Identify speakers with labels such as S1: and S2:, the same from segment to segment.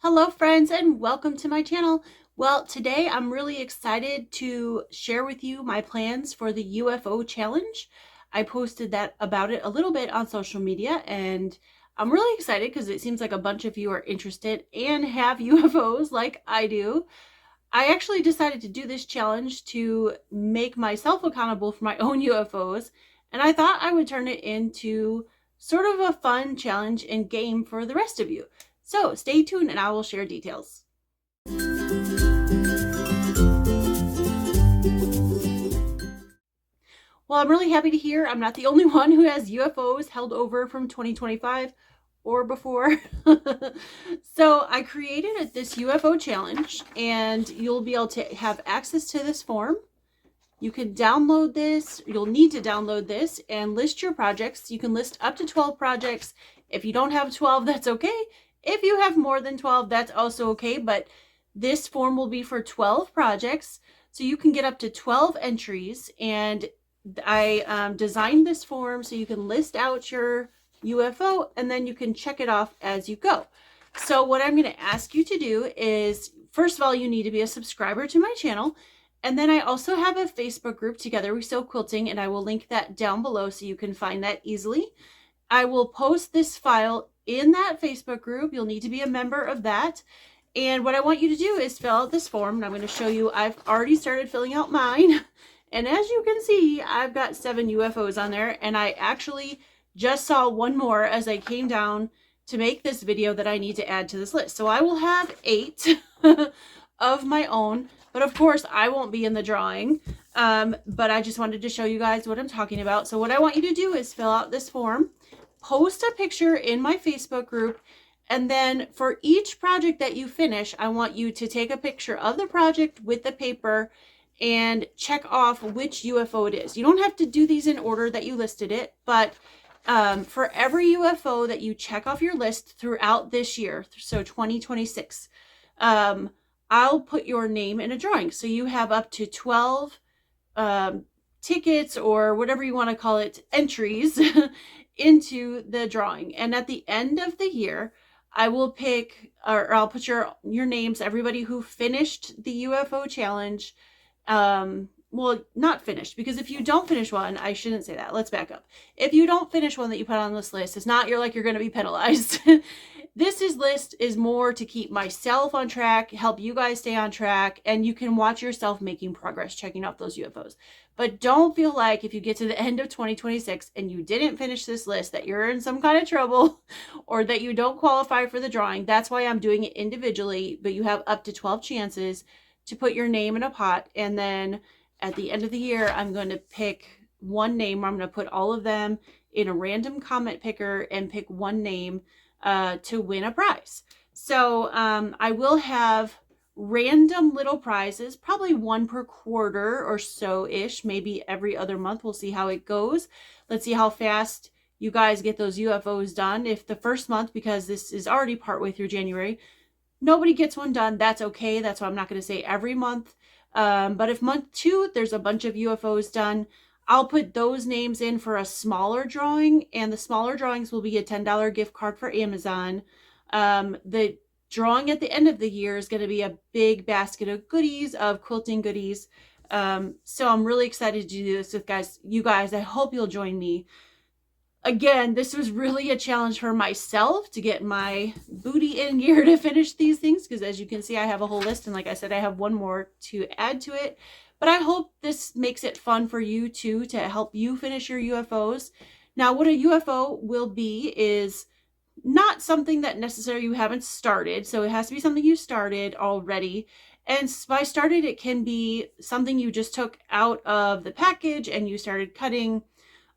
S1: Hello friends and welcome to my channel. Well, today I'm really excited to share with you my plans for the UFO challenge. I posted that about it a little bit on social media and I'm really excited because it seems like a bunch of you are interested and have UFOs like I do. I actually decided to do this challenge to make myself accountable for my own UFOs, and I thought I would turn it into sort of a fun challenge and game for the rest of you. So stay tuned and I will share details. Well, I'm really happy to hear I'm not the only one who has UFOs held over from 2025 or before. So I created this UFO challenge and you'll be able to have access to this form. You can download this. You'll need to download this and list your projects. You can list up to 12 projects. If you don't have 12, that's okay. If you have more than 12, that's also okay. But this form will be for 12 projects. So you can get up to 12 entries. And I designed this form so you can list out your UFO and then you can check it off as you go. So what I'm going to ask you to do is, first of all, you need to be a subscriber to my channel. And then I also have a Facebook group, Together We Sew Quilting, and I will link that down below so you can find that easily. I will post this file in that Facebook group. You'll need to be a member of that. And what I want you to do is fill out this form, and I'm going to show you. I've already started filling out mine. And as you can see, I've got 7 UFOs on there, and I actually just saw one more as I came down to make this video that I need to add to this list. So I will have 8 of my own. But of course, I won't be in the drawing, but I just wanted to show you guys what I'm talking about. So what I want you to do is fill out this form, post a picture in my Facebook group, and then for each project that you finish, I want you to take a picture of the project with the paper and check off which UFO it is. You don't have to do these in order that you listed it, but for every UFO that you check off your list throughout this year, so 2026, I'll put your name in a drawing. So you have up to 12 tickets or whatever you want to call it, entries into the drawing. And at the end of the year, I will pick, or I'll put your names, everybody who finished the UFO challenge. Well, not finished, because if you don't finish one, I shouldn't say that. Let's back up. If you don't finish one that you put on this list, it's not you're going to be penalized. This list is more to keep myself on track, help you guys stay on track, and you can watch yourself making progress, checking off those UFOs. But don't feel like if you get to the end of 2026 and you didn't finish this list that you're in some kind of trouble or that you don't qualify for the drawing. That's why I'm doing it individually, but you have up to 12 chances to put your name in a pot. And then at the end of the year, I'm going to pick one name. I'm going to put all of them in a random comment picker and pick one name to win a prize. So I will have random little prizes, probably one per quarter or so-ish, maybe every other month. We'll see how it goes. Let's see how fast you guys get those UFOs done. If the first month, because this is already partway through January, nobody gets one done, that's okay. That's why I'm not going to say every month. But if month 2, there's a bunch of UFOs done, I'll put those names in for a smaller drawing, and the smaller drawings will be a $10 gift card for Amazon. The drawing at the end of the year is going to be a big basket of goodies, of quilting goodies. So I'm really excited to do this with you guys. I hope you'll join me. Again, this was really a challenge for myself to get my booty in gear to finish these things, because as you can see, I have a whole list, and like I said, I have one more to add to it. But I hope this makes it fun for you too, to help you finish your UFOs. Now, what a UFO will be is not something that necessarily you haven't started. So it has to be something you started already. And by started, it can be something you just took out of the package and you started cutting.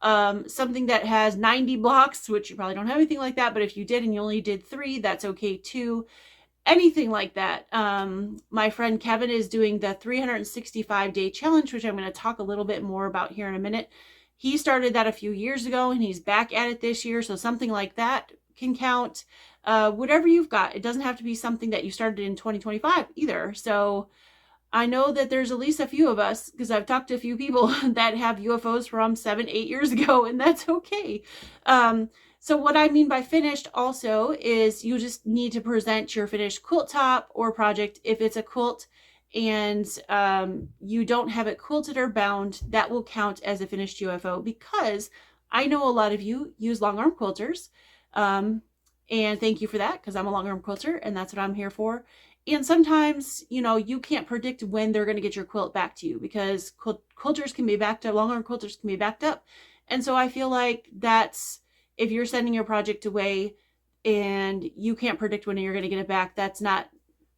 S1: Something that has 90 blocks, which you probably don't have anything like that. But if you did and you only did 3, that's okay too. Anything like that. My friend Kevin is doing the 365-day challenge, which I'm going to talk a little bit more about here in a minute. He started that a few years ago and he's back at it this year. So something like that can count. Whatever you've got. It doesn't have to be something that you started in 2025 either. So I know that there's at least a few of us, because I've talked to a few people that have UFOs from 7, 8 years ago, and that's okay. So what I mean by finished also is you just need to present your finished quilt top or project. If it's a quilt and you don't have it quilted or bound, that will count as a finished UFO, because I know a lot of you use long arm quilters. And thank you for that, because I'm a long arm quilter and that's what I'm here for. And sometimes, you know, you can't predict when they're going to get your quilt back to you, because quilters can be backed up, long arm quilters can be backed up. And so I feel like that's, if you're sending your project away and you can't predict when you're going to get it back, that's not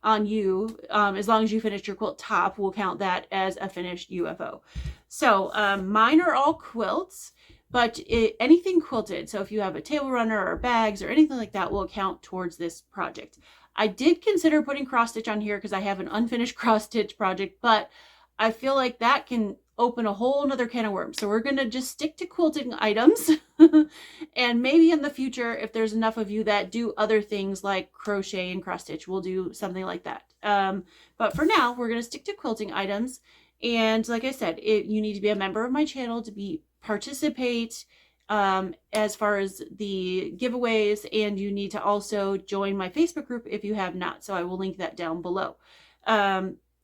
S1: on you. As long as you finish your quilt top, we'll count that as a finished UFO. So mine are all quilts, but anything quilted. So if you have a table runner or bags or anything like that will count towards this project. I did consider putting cross stitch on here because I have an unfinished cross stitch project, but I feel like that can open a whole nother can of worms. So we're going to just stick to quilting items. And maybe in the future, if there's enough of you that do other things like crochet and cross stitch, we'll do something like that. But for now, we're going to stick to quilting items. And like I said, you need to be a member of my channel to participate as far as the giveaways, and you need to also join my Facebook group if you have not. So I will link that down below.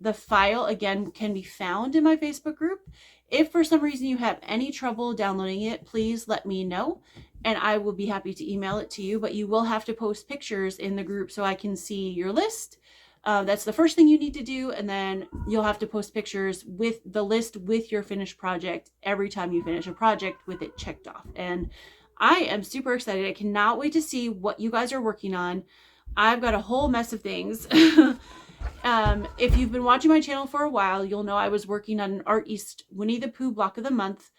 S1: The file, again, can be found in my Facebook group. If for some reason you have any trouble downloading it, please let me know and I will be happy to email it to you. But you will have to post pictures in the group so I can see your list. That's the first thing you need to do. And then you'll have to post pictures with the list with your finished project every time you finish a project with it checked off. And I am super excited. I cannot wait to see what you guys are working on. I've got a whole mess of things. If you've been watching my channel for a while, you'll know I was working on an Art East Winnie the Pooh block of the month.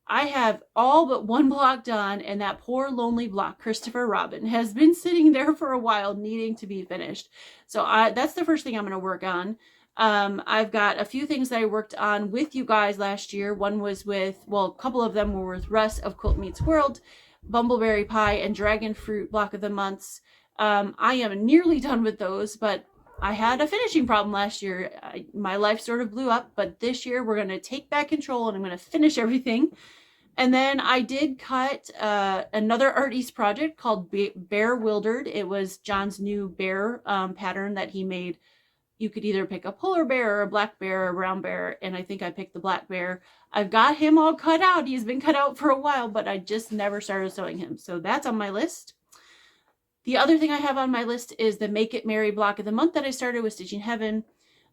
S1: I have all but one block done, and that poor lonely block, Christopher Robin, has been sitting there for a while needing to be finished. So that's the first thing I'm going to work on. I've got a few things that I worked on with you guys last year. One was with, well, a couple of them were with Russ of Quilt Meets World, Bumbleberry Pie, and Dragon Fruit block of the months. I am nearly done with those, but I had a finishing problem last year. My life sort of blew up, but this year we're going to take back control and I'm going to finish everything. And then I did cut another Art East project called Bear Wildered. It was John's new bear pattern that he made. You could either pick a polar bear or a black bear or a brown bear, and I think I picked the black bear. I've got him all cut out. He's been cut out for a while, but I just never started sewing him. So that's on my list. The other thing I have on my list is the Make It Merry block of the month that I started with Stitching Heaven.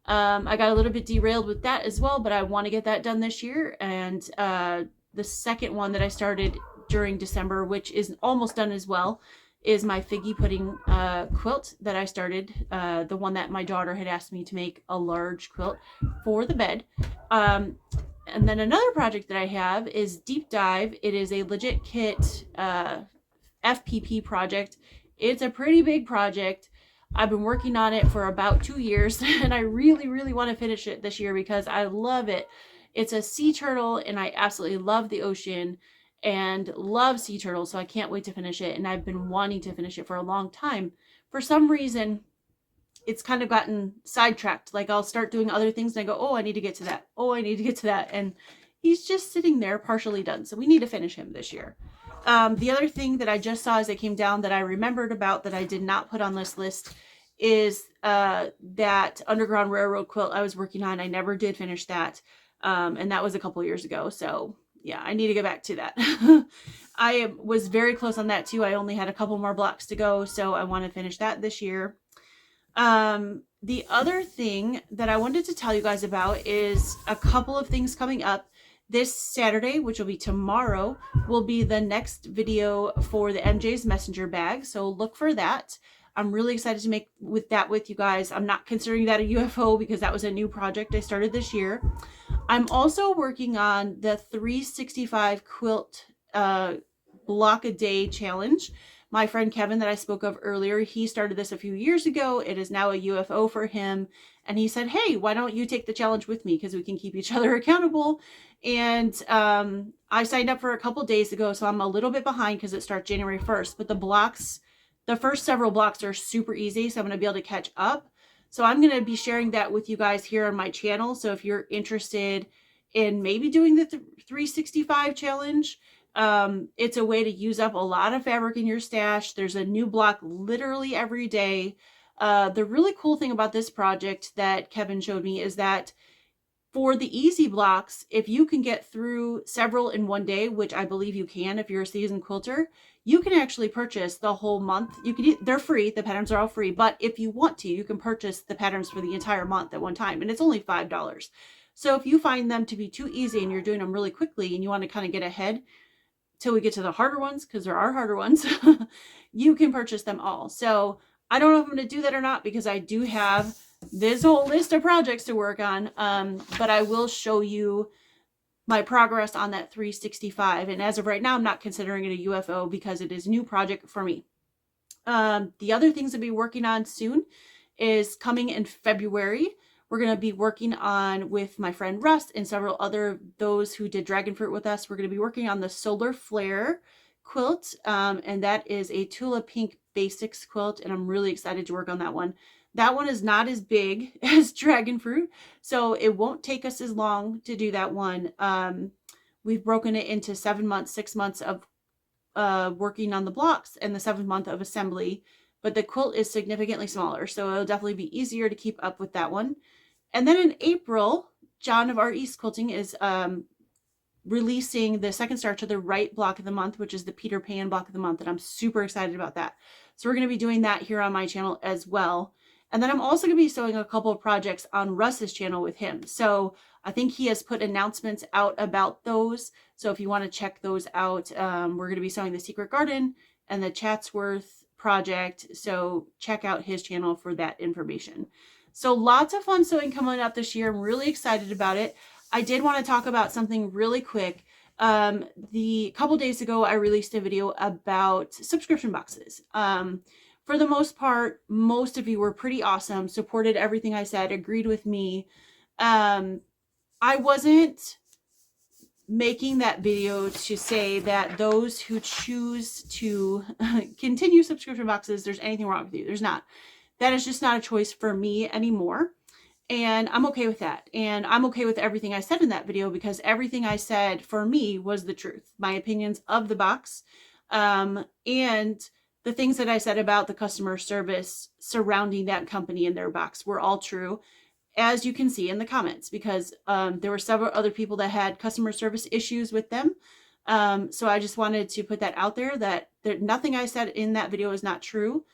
S1: I got a little bit derailed with that as well, but I want to get that done this year. And the second one that I started during December, which is almost done as well, is my Figgy Pudding quilt that I started. The one that my daughter had asked me to make a large quilt for the bed. And then another project that I have is Deep Dive. It is a Legit Kit FPP project. It's a pretty big project. I've been working on it for about 2 years and I really, really want to finish it this year because I love it. It's a sea turtle and I absolutely love the ocean and love sea turtles. So I can't wait to finish it. And I've been wanting to finish it for a long time. For some reason, it's kind of gotten sidetracked. Like I'll start doing other things and I go, oh, I need to get to that. Oh, I need to get to that. And he's just sitting there partially done. So we need to finish him this year. The other thing that I just saw as it came down that I remembered about that I did not put on this list is that Underground Railroad quilt I was working on. I never did finish that. And that was a couple years ago. So yeah, I need to get back to that. I was very close on that too. I only had a couple more blocks to go. So I want to finish that this year. The other thing that I wanted to tell you guys about is a couple of things coming up. This Saturday, which will be tomorrow, will be the next video for the MJ's Messenger bag. So look for that. I'm really excited to make with you guys. I'm not considering that a UFO because that was a new project I started this year. I'm also working on the 365 quilt block a day challenge. My friend Kevin that I spoke of earlier, he started this a few years ago. It is now a UFO for him. And he said, hey, why don't you take the challenge with me? Because we can keep each other accountable. And I signed up for a couple days ago, so I'm a little bit behind because it starts January 1st. But the blocks, the first several blocks are super easy, so I'm going to be able to catch up. So I'm going to be sharing that with you guys here on my channel. So if you're interested in maybe doing the 365 challenge, It's a way to use up a lot of fabric in your stash. There's a new block literally every day. The really cool thing about this project that Kevin showed me is that for the easy blocks, if you can get through several in one day, which I believe you can if you're a seasoned quilter, you can actually purchase the whole month. They're free, the patterns are all free, but if you want to, you can purchase the patterns for the entire month at one time, and it's only $5. So if you find them to be too easy and you're doing them really quickly and you want to kind of get ahead till we get to the harder ones, because there are harder ones, you can purchase them all. So I don't know if I'm going to do that or not, because I do have this whole list of projects to work on, but I will show you my progress on that 365. And as of right now, I'm not considering it a UFO because it is a new project for me. The other things I'll be working on soon is coming in February. We're going to be working on, with my friend Russ and several other those who did dragon fruit with us, we're going to be working on the solar flare quilt, and that is a Tula Pink Basics quilt, and I'm really excited to work on that one. That one is not as big as dragon fruit, so it won't take us as long to do that one. We've broken it into 7 months, 6 months of working on the blocks and the 7th month of assembly, but the quilt is significantly smaller, so it'll definitely be easier to keep up with that one. And then in April, John of Art East Quilting is releasing the second start to the right block of the month, which is the Peter Pan block of the month, and I'm super excited about that. So we're going to be doing that here on my channel as well. And then I'm also going to be showing a couple of projects on Russ's channel with him. So I think he has put announcements out about those. So if you want to check those out, we're going to be showing the Secret Garden and the Chatsworth project. So check out his channel for that information. So lots of fun sewing coming up this year. I'm really excited about it. I did want to talk about something really quick. The couple days ago, I released a video about subscription boxes. For the most part, most of you were pretty awesome, supported everything I said, agreed with me. I wasn't making that video to say that those who choose to continue subscription boxes, there's anything wrong with you. There's not. That is just not a choice for me anymore. And I'm okay with that. And I'm okay with everything I said in that video, because everything I said for me was the truth. My opinions of the box, and the things that I said about the customer service surrounding that company and their box were all true, as you can see in the comments, because there were several other people that had customer service issues with them. So I just wanted to put that out there, that nothing I said in that video is not true.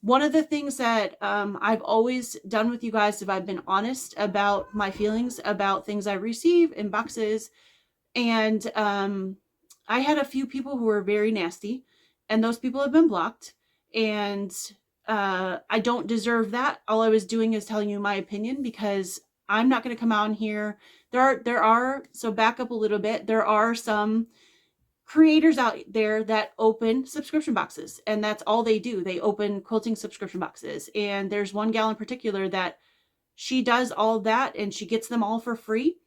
S1: One of the things that I've always done with you guys is I've been honest about my feelings about things I receive in boxes. And I had a few people who were very nasty, and those people have been blocked. And I don't deserve that. All I was doing is telling you my opinion, because I'm not going to come out in here. There are, so back up a little bit, there are some creators out there that open subscription boxes, and that's all they do. They open quilting subscription boxes. And there's one gal in particular that she does all that, and she gets them all for free.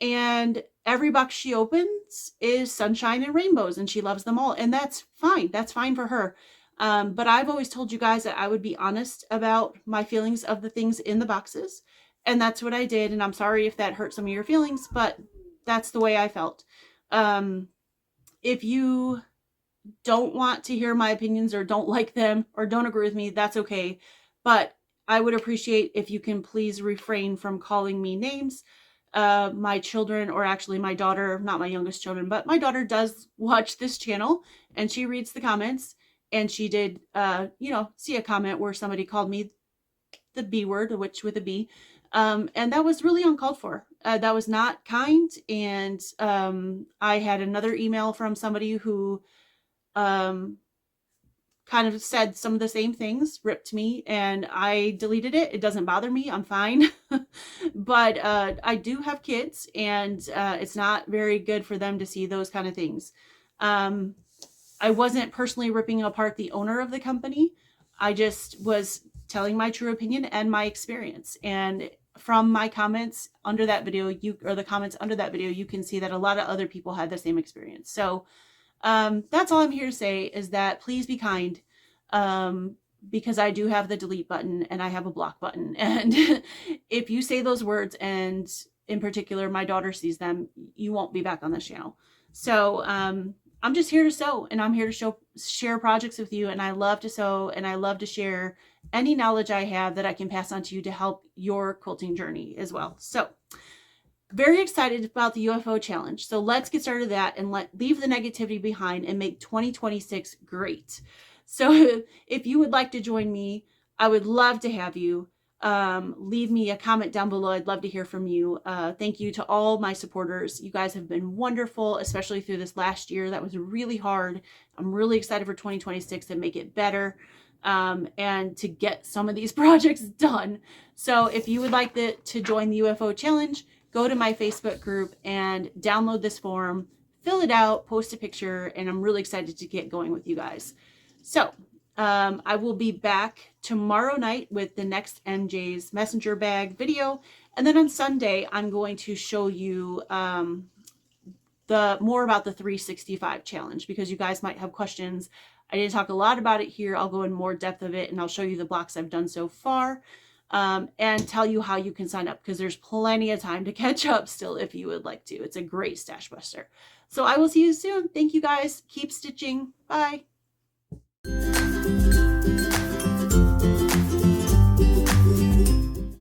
S1: And every box she opens is sunshine and rainbows, and she loves them all. And that's fine. That's fine for her. But I've always told you guys that I would be honest about my feelings of the things in the boxes. And that's what I did. And I'm sorry if that hurt some of your feelings, but that's the way I felt. If you don't want to hear my opinions, or don't like them, or don't agree with me, that's okay. But I would appreciate if you can please refrain from calling me names. My children, or actually my daughter, not my youngest children, but my daughter does watch this channel, and she reads the comments. And she did, see a comment where somebody called me the B word, a witch with a B. And that was really uncalled for. That was not kind. And I had another email from somebody who kind of said some of the same things, ripped me, and I deleted it. It doesn't bother me. I'm fine. But I do have kids, and it's not very good for them to see those kind of things. I wasn't personally ripping apart the owner of the company. I just was telling my true opinion and my experience. And from my comments under that video, the comments under that video, you can see that a lot of other people had the same experience. So that's all I'm here to say, is that please be kind, because I do have the delete button and I have a block button. And if you say those words, and in particular my daughter sees them, you won't be back on this channel. So I'm just here to sew, and I'm here to share projects with you. And I love to sew, and I love to share any knowledge I have that I can pass on to you to help your quilting journey as well. So very excited about the UFO challenge. So let's get started that and leave the negativity behind and make 2026 great. So if you would like to join me, I would love to have you. Leave me a comment down below. I'd love to hear from you. Thank you to all my supporters. You guys have been wonderful, especially through this last year. That was really hard. I'm really excited for 2026 to make it better. And to get some of these projects done. So if you would like to join the UFO challenge, go to my Facebook group and download this form, fill it out, post a picture, and I'm really excited to get going with you guys. So I will be back tomorrow night with the next MJ's messenger bag video. And then on Sunday, I'm going to show you more about the 365 challenge, because you guys might have questions. I didn't talk a lot about it here. I'll go in more depth of it, and I'll show you the blocks I've done so far. And tell you how you can sign up, because there's plenty of time to catch up still if you would like to. It's a great stash buster. So I will see you soon. Thank you guys. Keep stitching. Bye.